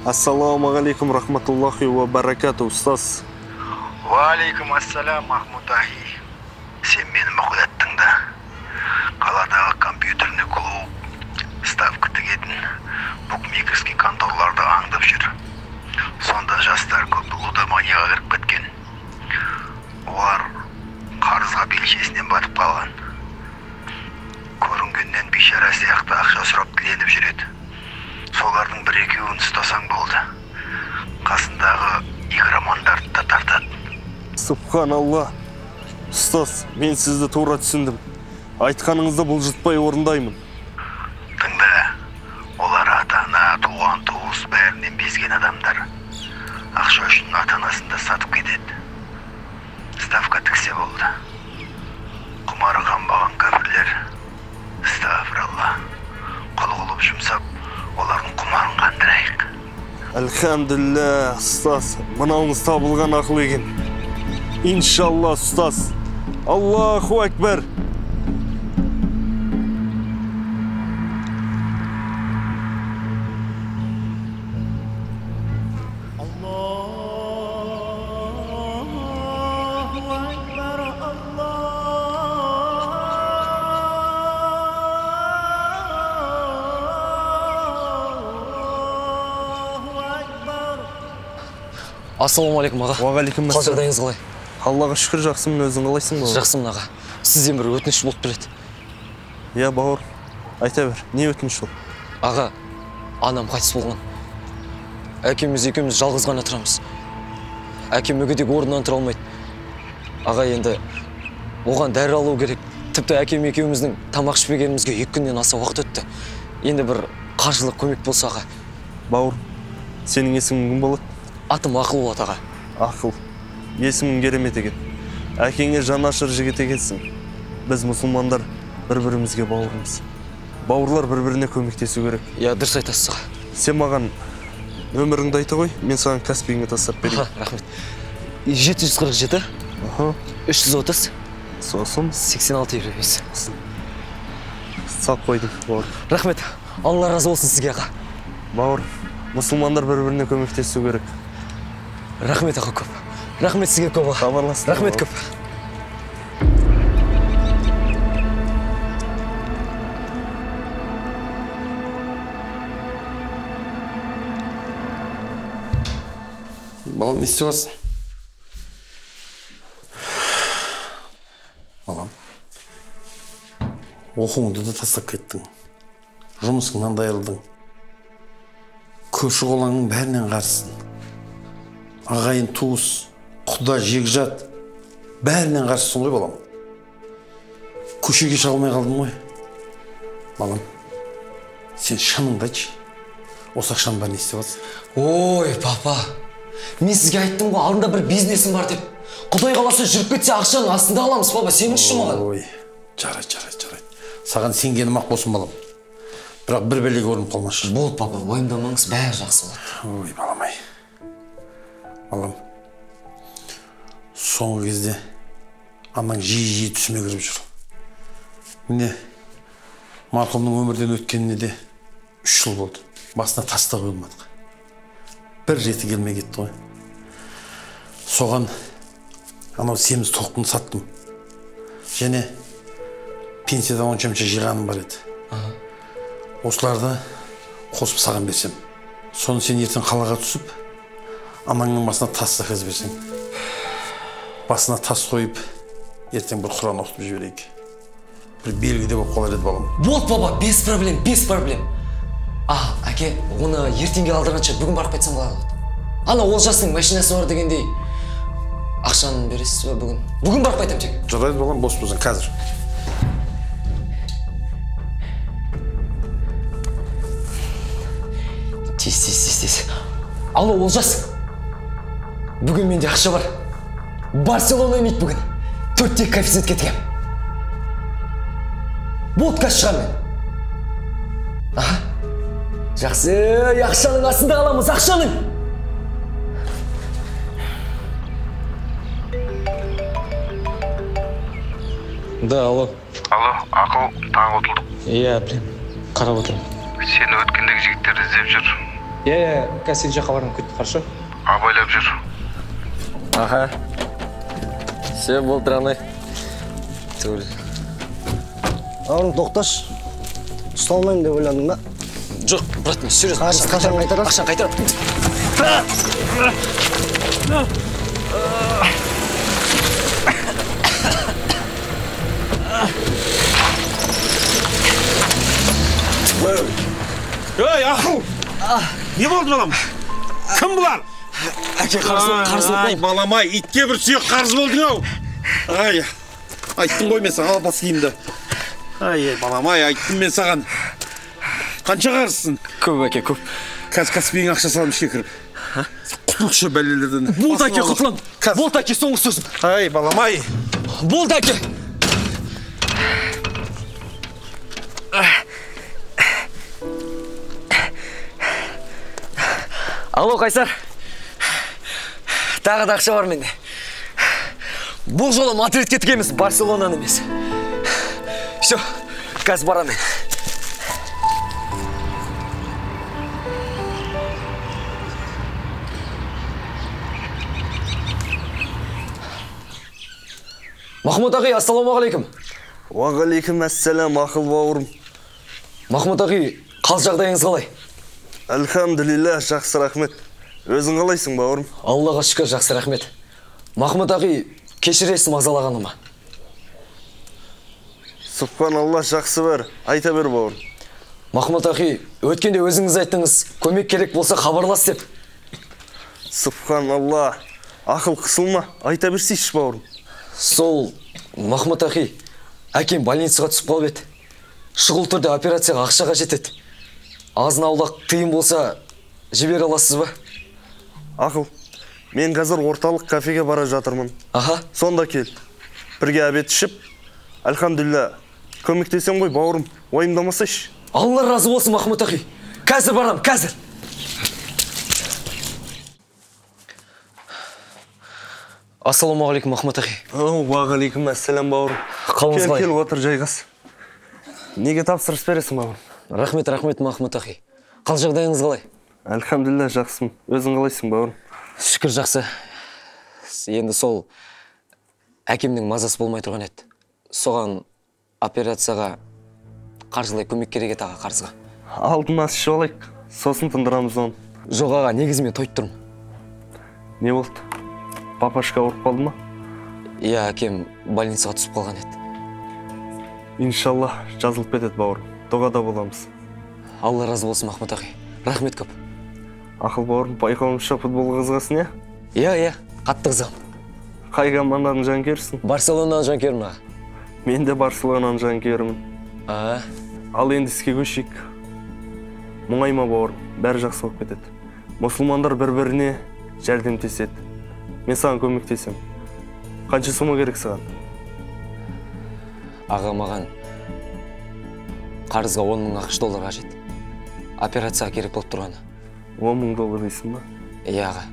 Ассаламуалейкум рахматуллахи ва баракату, ұстаз. Уалейкум ассалам, Махмуд ахи. Сен мені мақұлаттың да. Қаладағы компьютерный клуб, ставка тігетін, букмекерский конторларды аңдып жүр. Сонда жастар көп лудоманияға кіріп кеткен. Олар қарызға белшесінен батып қалған. Көрінгеннен бейшара сияқты ақша сұрап тіленіп жүреді. Солардың бір-екеуін ұстасаң болды. Қасындағы игромандарды да тартады. Субханалла. Ұстаз, мен сізді тура түсіндім. Айтқаныңызды бұлжытпай орындаймын. Тыңда, олар ата-ана, туған туыс бәрінен безген адамдар. Ақша үшін ата-анасын да сатып кетеді. Ставка тіксе болды. Құмары қанбаған кәпірлер. Стафиралла. Құл қылып жұмсап, олардың құмарын қандырайық. Әлхамдулилля, ұстаз. Мынауыңыз табылған ақыл екен. Иншалла, ұстаз. Аллаху акбар. Ассаламуалейкум аға. Уағалейкум ассалам. Қал жағдайыңыз қалай? Аллаға шүкір, жақсымын, өзің қалайсың ба? Жақсымын аға. Сізден бір өтініш болып келеді. Я бауыр, айта бер, не өтініш ол? Аға, анам қайтыс болған. Әкеміз екеуміз жалғыз ғана тұрамыз. Әкем мүгедек орнынан тұра алмайды. Аға, енді оған дәрі алу керек. Тіпті әкем екеуміздің тамақ ішпегенімізге 2 күннен аса уақыт өтті. Енді бір қаржылық көмек болса аға. Бауыр, сенің есімің кім болады? Атым Ақыл болады аға. Ақыл. Есімің керемет екен. Әкеңе жанашыр жігіт екенсің. Біз мұсылмандар бір-бірімізге бауырмыз. Бауырлар бір-біріне көмектесу керек. Я, дұрыс айтасыз аға. Сен маған өміріңді айта ғой, мен саған Каспийіңді тастап берейін. Рахмет. 747, 330, сосын 86 евро емес. Салып қойдым, бауыр. Рахмет. Алла разы болсын сізге аға. Бауыр, мұсылмандар бір-біріне көмектесу керек. Рахмет аға көп. Рахмет сізге көп аға. Хабарластық. Рахмет көп. Балам, не істеватсың? Балам, оқуыңды да тастап кеттің. Жұмысыңнан да айырылдың. Көрші қолаңның бәрінен қарсың. Ағайын туыс, құда, жекжат, бәрінен қарсың ғой, балам. Көшеге шыға алмай қалдың ғой. Балам, сен шыныңды айтшы. Осы ақшаның бәрін не істеватсың? Ой, папа. Мен сізге айттым ғой, алдында бір бизнесім бар деп. Құдай қаласа жүріп кетсе ақшаның астында аламыз, папа. Сеніңізші маған. Ой, жарайды. Саған сенгенім ақ болсын, балам. Бірақ бір бәлеге орынып қалмашы. Болды, папа, уайымдамаңыз, бәрі жақсы болады. Ой, балам-ай. Балам, соңғы кезде анаң жиі түсіме кіріп жүр. Міне, марқұмның өмірден өткеніне де 3 жыл болды. Басына тас та қойылмадық. Бір реті келмей кетті ғой. Соған анау семіз тоқтыны саттым. Және пенсиядан онша-мұнша жиғаным бар еді. Осыларды қосып саған берсем. Соны сен ертең қалаға түсіп, анаңның басына тас сақыз берсең. Басына тас қойып, ертең бір Құран оқытып жіберейік. Бір белгіде болып қалар еді, балам. Болды, папа, без проблем. Әке, оны ертеңге алдырғанша бүгін барып қайтсам қалай болады? Ана Олжастың машинасы бар дегендей. Ақшаны бересіз бе бүгін? Бүгін барып қайтам тек. Жарайды, балам, бос болсаң қазір. Тез. Алло, Олжас. Бүгін менде ақша бар. Барселона ойнайды бүгін. 4-те коэффициентке тігем. Болды, қазір шығам мен. Жақсы, ақшаның астында қаламыз, ақшаның. Да, алло. Алло, ақыл, тағы ұтылдық. Иә, білем. Қарап отырмын. Сені өткендегі жігіттер іздеп жүр. Иә, қазір сен жаққа барғым кетті, хорошо? Абайлап жүр. Аха. Все, болды раны. Бауырым, тоқташ. Ұсталмаймын деп ойладың ба? Жоқ, брат, мен серьезно. Қарыз қашан қайтарасың? Ақшаны қайтарам. Ей, ақыл! Не болды балам? Кім бұлар? Әке, қарызын Балам-ай, итке бір сүйек қарыз болдың-ау. Ай, айттым ғой мен саған, ал бас киімді. Ай, балам-ай, айттым мен саған. Қанша қарызсың? Көп, әке, көп. Қазір кәсіпбейің ақша салым ішке кіріп. Құтылықшы бәлелерден. Болды, әке, құтылам. Болды, әке, соңғы сөзім. Ай, балам-ай. Болды, әке. Алло, Қайсар. Тағы да ақша бар менде. Бұл жолы Мадридке тігеміз, Барселонаны емес. Все, қазір барам мен. Махмуд ағи, ассалаумағалейкум. Уағалейкум ассалам, ақыл бауырым. Махмуд ағи, қал жағдайыңыз қалай? Әлхамдулилля, жақсы рахмет. Өзің қалайсың, бауырым? Аллаға шүкір, жақсы рахмет. Махмуд ағи, кешіресің мазалағаныма. Субханалла, жақсы бар. Айта бер, бауырым. Махмуд ағи, өткенде өзіңіз айттыңыз, көмек керек болса хабарлас деп. Субханалла, ақыл қысылма. Айта берсейші, бауырым. Сол, Махмуд ағи, әкем больницаға түсіп қалып еді. Шұғыл түрде операцияға ақшаға жетеді. Азын аулақ тыйым болса, жібере аласыз ба? Ақыл, мен қазір орталық кафеге бара жатырмын. Аха. Сонда кел. Бірге обед ішіп, әлхамдулилля, көмектесем ғой, бауырым, уайымдамасайшы. Алла разы болсын, Махмуд ағи. Қазір барам, қазір. Ассалаумағалейкум, Махмуд ағи. Уағалейкум ассалам, бауырым. Қалыңыз қалай? Кел, отыр, жайғас. Неге тапсырыс бересің, бауырым? Рахмет, Махмуд ағи. Қал жағдайыңыз қалай? Әлхамдулилля, жақсымын. Өзің қалайсың, бауырым? Шүкір, жақсы. Енді сол әкемнің мазасы болмай тұрған еді. Соған операцияға қаржылай көмек керек еді, аға, қарызға. Алдын ас ішіп алайық, сосын тындырамыз оны. Жоқ, аға, негізі мен тойып тұрмын. Не болды? Папашка ауырып қалды ма? Иә, әкем больницаға түсіп қалған еді. Иншалла, жазылып кетеді, бауырым. Доғада боламыз. Алла разы болсын, Махмуд ағи. Рахмет көп. Ақыл, бауырым, байқауымызша футбол қызғасын, иә? Иә, қатты қызығым. Қай команданың жанкерісің? Барселонаның жанкерім, аға. Мен де Барселонаның жанкерімін. Ал енді іске көшейік. Мұңайма, бауырым, бәрі жақсы болып кетеді. Мұсылмандар бір-біріне жәрдемдеседі. Мен саған көмектесем. Қанша сома керек саған? Аға, маған қарызға 10 мың ақш доллар қажет. Операцияға керек болып тұрғаны. 10 мың доллар дейсің ба? Иә, аға.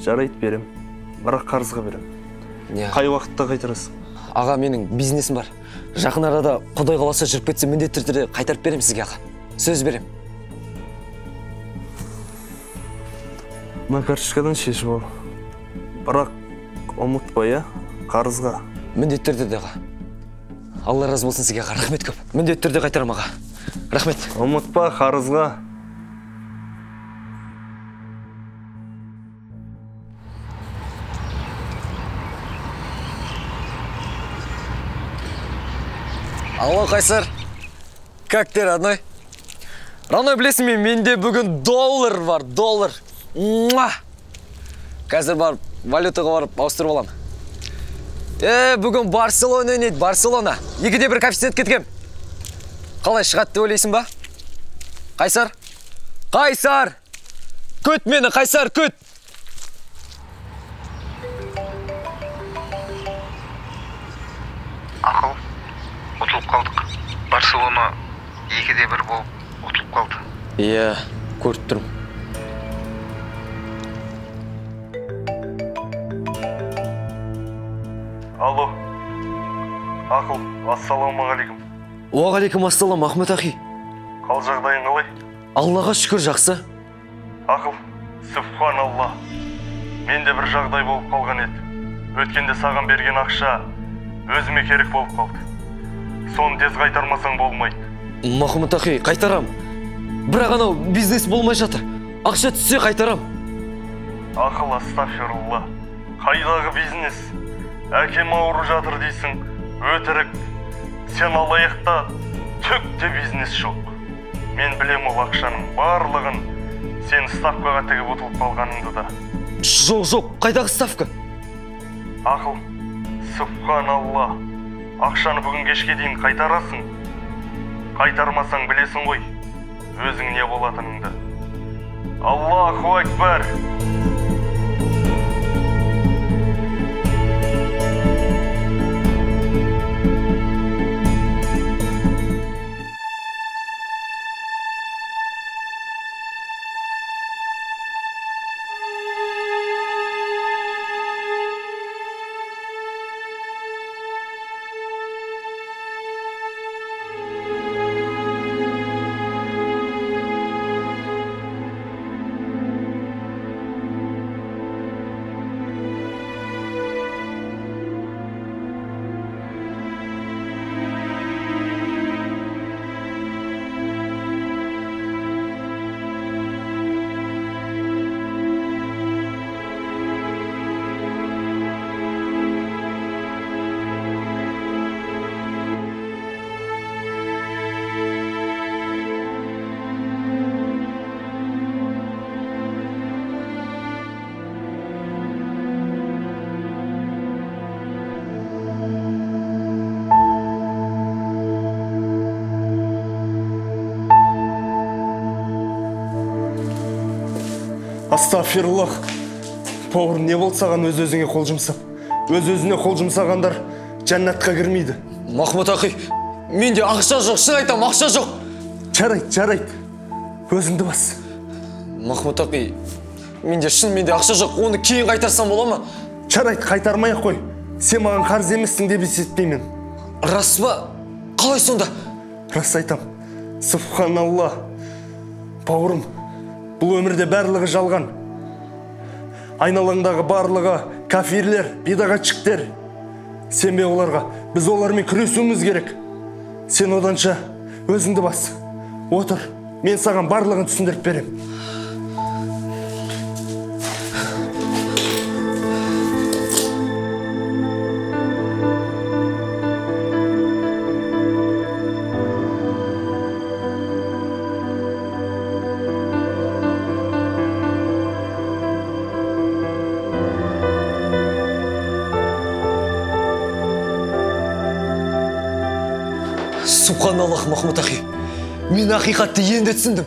Жарайды, берем. Бірақ қарызға берем. Қай уақытта қайтарасың? Аға, менің бизнесім бар. Жақын арада Құдай қаласа жүріп кетсе, міндетті түрде қайтарып берем сізге, аға. Сөз берем. Мына карточкадан шешіп ал. Бірақ ұмытпа, иә? Қарызға. Міндетті түрде, аға. Алла разы болсын сізге, аға. Рахмет көп. Міндетті түрде қайтарам, аға. Рахмет. Ұмытпа, қарызға. Алло, Қайсар. Как ты, родной? Родной, білесің мен, менде бүгін доллар бар, доллар. Қазір барып, валютаға барып ауыстырып алам. Бүгін Барселона ойнайды, Барселона. 2-1 коэффициент кеткем. Қалай шығады деп ойлайсың ба? Қайсар? Қайсар! Көт мені, Қайсар, көт! Ақыл, ұтылып қалдық. Барселона 2-1 болып ұтылып қалды. Иә, көріп тұрмын. Алло. Ақыл, ассалаумағалейкум. Уағалейкум ассалам, Ахмет ахи. Қал жағдайың қалай? Аллаға шүкір жақсы. Ақыл, субханалла. Менде бір жағдай болып қалған еді. Өткенде саған берген ақша өзіме керек болып қалды. Соны тез қайтармасаң болмайды. Махмет ахи, қайтарам. Бірақ анау бизнес болмай жатыр. Ақша түссе қайтарам. Ақыл, астафирулла. Қайдағы бизнес? Әкем ауырып жатыр дейсің. Өтірік. Сен алаяқта түк те бизнес жоқ. Мен білем ол ақшаның барлығын сен ставкаға тігіп ұтылып қалғаныңды да. Жоқ, қайдағы ставка? Ақыл, субханалла. Ақшаны бүгін кешке дейін қайтарасың. Қайтармасаң білесің ғой, өзің не болатыныңды. Аллаху акбар. Астафирлах. Бауырым, не болды саған өз-өзіңе қол жұмсап? Өз-өзіне қол жұмсағандар жәннатқа кірмейді. Махмет ахи, менде ақша жоқ, шын айтам, ақша жоқ. Жарайды. Өзіңді бас. Махмет ахи, менде ақша жоқ, оны кейін қайтарсам бола ма? Жарайды, қайтармай-ақ қой. Сен маған қарыз емессің деп есептеймін. Рас па? Қалай сонда? Рас айтам. Субханалла. Бауырым, бұл өмірде барлығы жалған. Айналаңдағы барлығы кафирлер, бидағатчиктер. Сенбе оларға, біз олармен күресуіміз керек. Сен оданша өзіңді бас. Отыр, мен саған барлығын түсіндіріп берем. Субханаллах, Махмет ахи, мен ақиқатты енді түсіндім.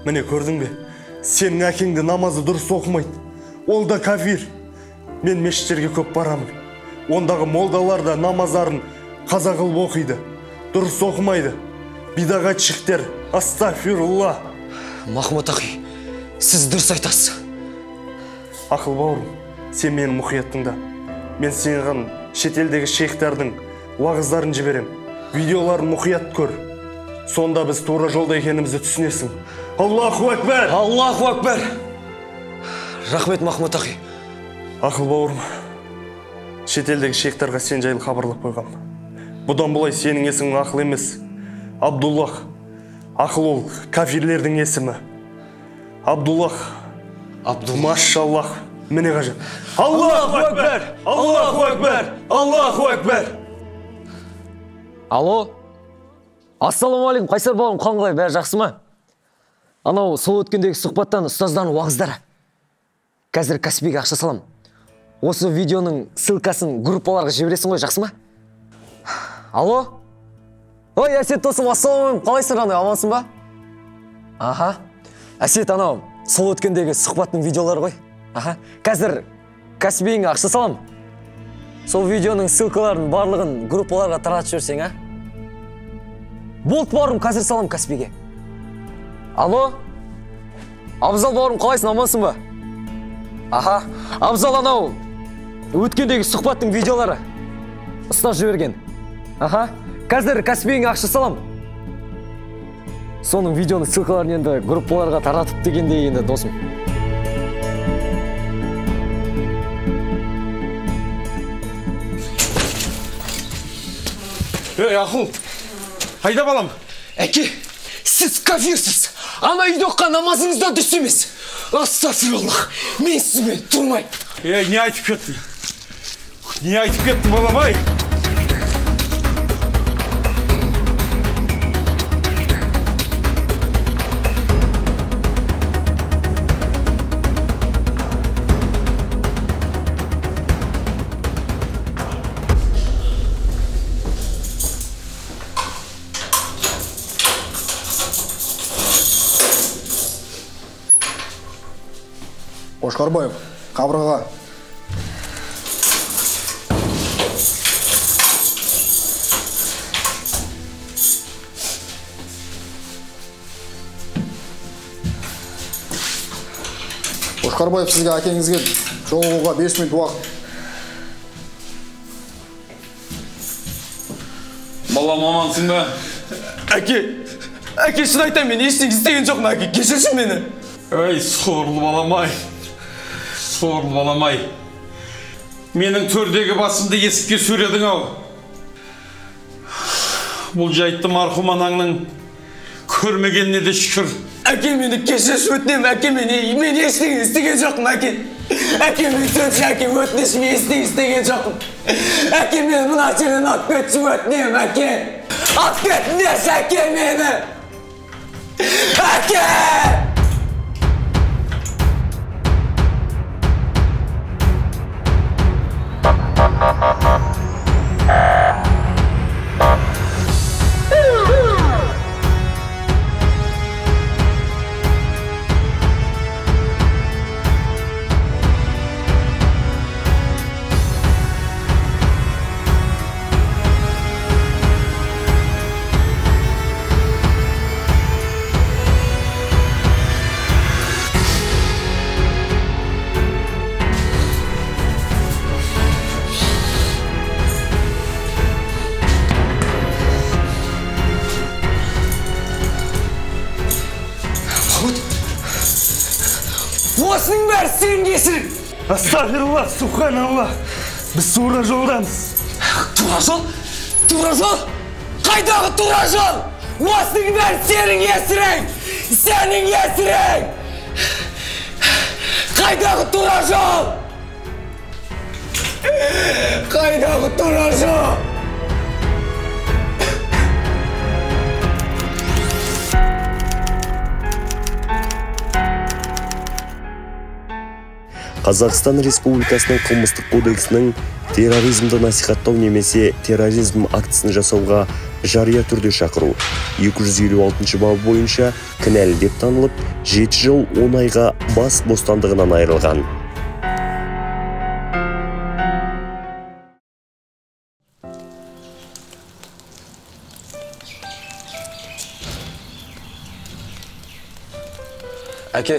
Міне көрдің бе, сенің әкеңді намазы дұрыс оқымайды. Ол да кафир. Мен мешіттерге көп барамын. Ондағы молдалар да намаздарын қаза қылып оқиды. Дұрыс оқымайды. Бидағатчиктер, астафирулла. Махмет ахи, сіз дұрыс айтасыз. Ақыл бауырым, сен менің мұқияттыңда. Мен сенің шетелдегі шейхтардың уағыздарын жіберем. Видеоларын мұқият көр. Сонда біз тура жолда екенімізді түсінесің. Аллаху акбар! Аллаху акбар! Рахмет, Махмет ахи. Ақыл бауырым, шетелдегі шейхтарға сен жайлы хабарлап қойғам. Бұдан бұлай сенің есімің Ақыл емес. Абдуллах. Ақыл ол кафирлердің есімі. Абдуллах. Машаллах. Міне ғажап. Аллаху акбар! Аллаху акбар! Аллаху акбар! Алло, ассалаумағалейкум, Қайсар бауырым, қалыңғылай, бәрі жақсы ма? Анау сол өткендегі сұхбаттан ұстаздан уағыздары. Қазір Каспиге ақша салам. Осы видеоның ссылкасын группаларға жібересің ғой, жақсы ма? Алло? Ой, Әсет досым, ассалаумағалейкум, қалайсың, амансың ба? Аха. Әсет, анау сол өткендегі сұхбаттың видеолары ғой. Аха. Қазір Каспиге ақша салам. Сол видеоның ссылкаларын барлығын группаларға таратып жіберсең, а? Болды бауырым, қазір салам Каспиге. Алло? Абзал бауырым, қалайсың, амансың ба? Аха. Абзал, анау өткендегі сұхбаттың видеолары ұстаз жіберген. Аха, қазір Каспийге ақша салам. Соның видеоның ссылкаларын енді группаларға таратып дегенде енді досым. Ей, ақыл, қайда балам? Әке, сіз кафирсіз. Ана үйде оққан намазыңыздан дұрыс емес. Астағфируллах, мен сізбен тұрмай. Ей, не айтып кеттің? Не айтып кеттің, балам, ай? Қошқарбаев, қабырға. Қошқарбаев, сізге әкеңізге жолығуға 5 минут уақыт. Балам, амансың ба? Әке, шын айтам, мен ештеңе істеген жоқпын, әке, кешірші мені. Ей, сорлы балам-ай. Сорлы балам-ай. Менің төрдегі басымды есікке сөредің-ау. Бұл жайтты марқұм анаңның көрмегеніне де шүкір. Әке, мені кешірші өтінем, әке, мен ештеңе істеген жоқпын, әке. Әке, мен сөзші, әке, өтініш, мен ештеңе істеген жоқпын. Әке, мен мына жерден алып кетші өтінем, әке. Алып кетіңдерші, әке, мені. Әке! Осының бәрі сенің кесірің. Астағфируллах, субханаллах. Біз тура жолдамыз. Тура жол? Тура жол? Қайдағы тура жол? Осының бәрі сенің кесірің. Сенің кесірің. Қайдағы тура жол? Қайдағы тура жол? Қазақстан Республикасының қылмыстық кодексінің терроризмді насихаттау немесе терроризм актісін жасауға жария түрде шақыру 256 бабы бойынша кінәлі деп танылып, 7 жыл 10 айға бас бостандығынан айырылған. Әке,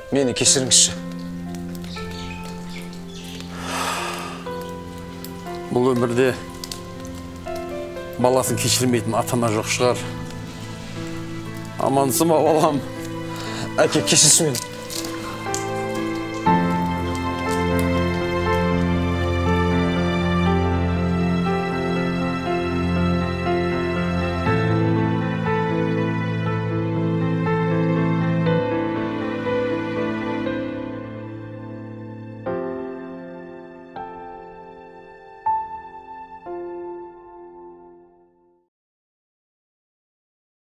мені кешіріңізші. Бұл өмірде баласын кешірмейтін ата-ана жоқ шығар. Амансың ба, балам? Әке, кешірші мені.